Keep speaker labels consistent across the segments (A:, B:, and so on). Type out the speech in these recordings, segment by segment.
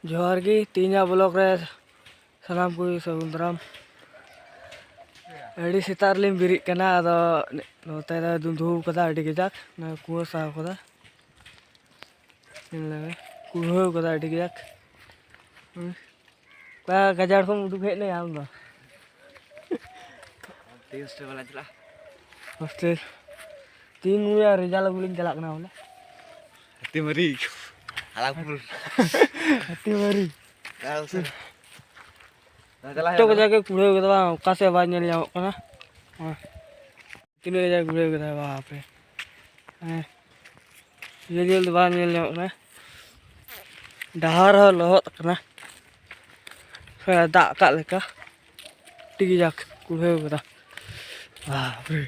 A: जोहार की तीना ब्लॉक रे सानाम को सगुन दाराम अड़ी सेतार लिम बिरी कना आदो नोते दा दुंधु कदा अड़ी गजाक ना कुआ साव कदा इनले कुहो कदा अड़ी गजाक का गजार को उडुक हेज ने आम दो
B: हॉस्टल वाला चला
A: हॉस्टल तीन मुया रिजल्ट गुलिंग चला कना बोले
B: हत्ती मरी हालापुर
A: हत्ती मरी
B: kalau sih चला
A: तो जाके कुड़े कदा का से आवाज नेल जाओ कना हां तीन जाके कुड़े कदा वहां पे हैं ये जल्द आवाज नेल जाओ ना डहार लहत कना दा का लेका टिकी जाक कुड़े कदा बाप रे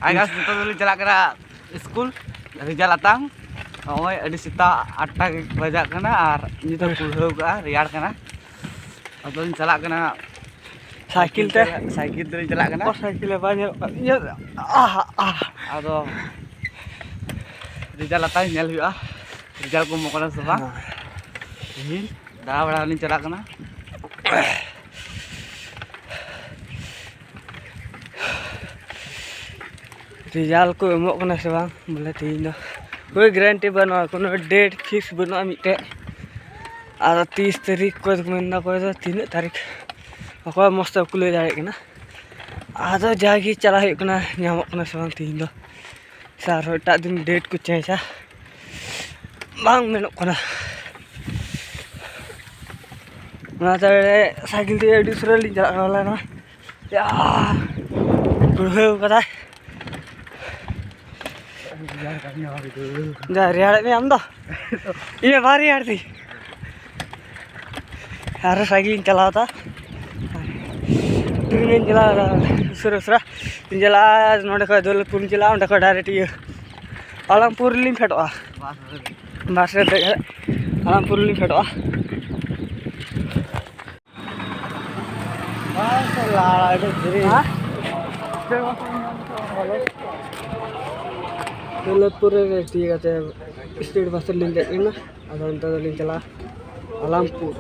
B: Guys, kita dulu jalan kena school dari Jalatang. Oh, ada sita 8 bajak kena, ini tuh puluh ga, riar kena. Atau jalan kena
A: cycle
B: tuh jalan kena.
A: Oh, cycle banyak. Ya,
B: Atau di Jalatang nyel juga. Rijal ko mo kana sabang. Ini dah bada ni jalan kena. Result को ammo कना से बांग बोले तीन दो कोई guarantee बनो कोनो डेट फिक्स बनो मिटे आदा 30 तारीख को मेना को 3 तारीख अको मस्त कुले दाड़े कना आदा जागी चला है कना न्यामो कना से बांग तीन दो सार एटा दिन डेट को चेंजा बांग मेनो कना ना तारे साइकिल ते एडी सुरली चला वाला ना या गुरु कदा जा रियाड़ में हम दो ये बारी यार थी यार साइकिलिंग चला था तीन चला सुरा सुरा तीन चला नोडे का दौलतपुर चला उनका का डायरेक्ट ये आलमपुर लिंक फेटवा बस रे आलमपुर लिंक फेटवा बस लाड़ा इधर धीरे हां दौलतपुर ठीक है स्टेट बस लिंक ना अदा लिंक चला आलमपुर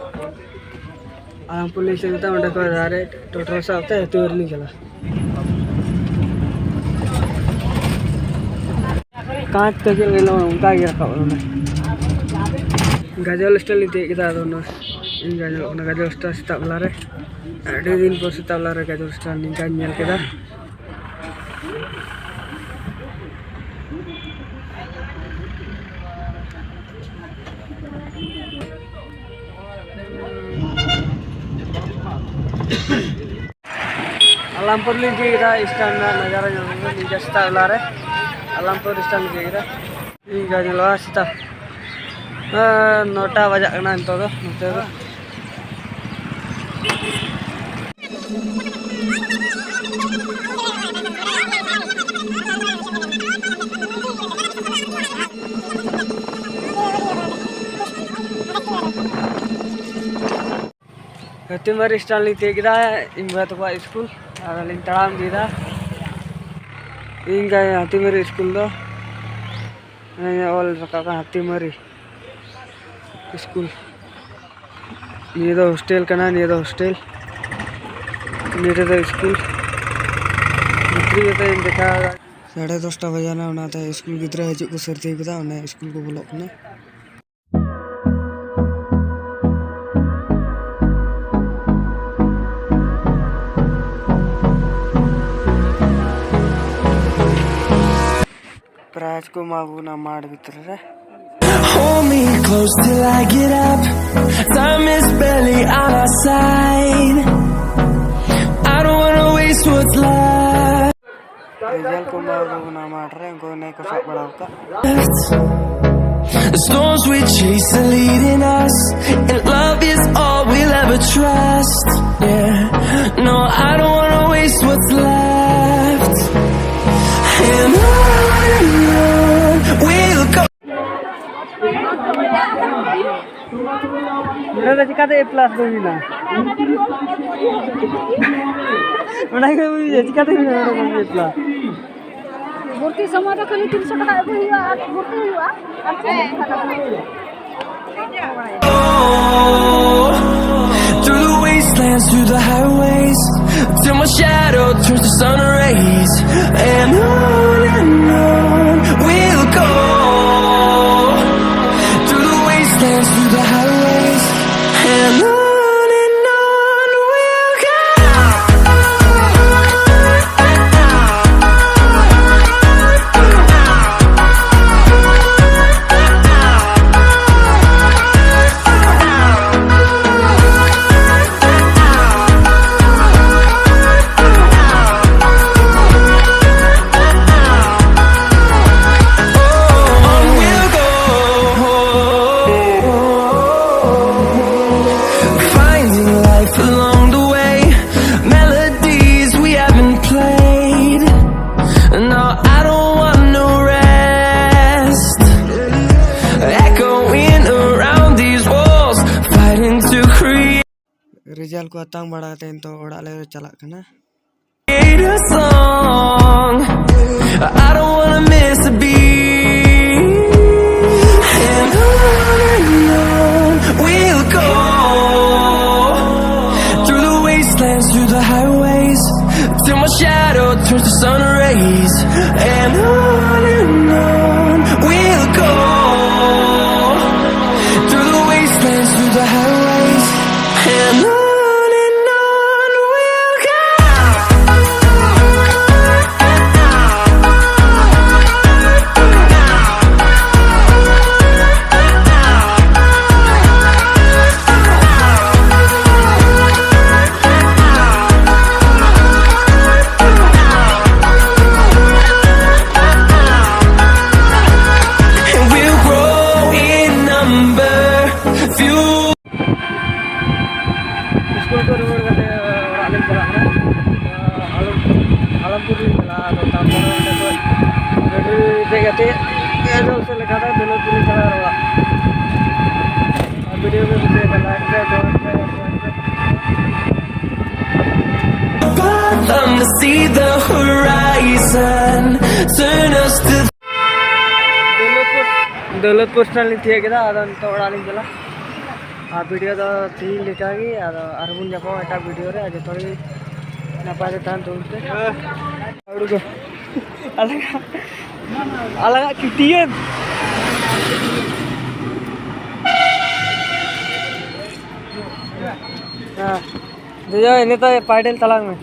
B: लिंक चलता उन्हें को डायरेक्ट टोटल सा होता है तो लिंक चला कांच तक ले उनका ही रखा उन्होंने गजल स्टाइल नहीं देखा दोनों इन गजल स्टाइल सिताबला रे अड़े दिन पर सिताबला रे गजल स्टाइल निका नियल केदा आलमपुर लिंक kita स्टैंड नजारा जो नीचे स्टा लारे Alampur stand kita ini gaji luas kita 9टा बजा करना तो नोटे तो हत्तीमरी स्टैंड लिंक kita इनका तो स्कूल लिंक तड़ाम kita इनका हत्तीमरी स्कूल दो ऑल रखा हत्तीमरी स्कूल ये तो हॉस्टल का ना ये तो हॉस्टल ये तो स्कूल तो देखा 10:30 बजे ना उन्हें तो स्कूल गिद्रा हजू को सर्दी को उन्हें स्कूल को बोलो ना प्राज को माबू ना मार भीतर रे
C: Hold me close till I get up. Time is barely on our side. I don't wanna waste what's left.
A: Result को माबू ना मार रहे को नहीं को सब बड़ा होगा
C: The storms we chase are leading us, and love is all we'll ever trust. Yeah, no, I don't wanna waste what's left. And on we'll go.
B: तो चिकाते प्लस दो बिना उन्हें के मुझे चिकाते बिना उन्हें प्लस
D: भर्ती समय तो खाली 300 টাকা এগো হইয়া আর ভর্তি হইয়া আর 400 টাকা
C: through the wastelands, through the highways, till my shadow turns to sun rays, and on we'll go. Through the wastelands, through the highways, and on we'll go. Along the way, melodies we haven't played. No, I don't want no rest. Echoing around these walls, fighting to create
B: result को तंग बढ़ाते हैं तो उड़ा ले चला करना
C: a song. I don't wanna miss a beat. And on we'll go. Through the highways, till my shadow turns to sun rays, and on we'll go. Through the wastelands, through the highways, and on we'll go.
B: School को road करते आगे चला ना आलमपुर चला तो तापर ready देखते ये जो से लिखा था बेलोपुर चला रहा वीडियो में मुझे like
C: Them to see the horizon, turn us to
B: Daulatpur style थी क्या अदंत ओडाली चला आ वीडियो तो तीन लेकागी अरबुन जापा एटा वीडियो रे आज थोड़ी नपाय तान तुमसे अड़ुगो अलग अलग किटियन हां जो इन्हें तो पाइडल तलाक में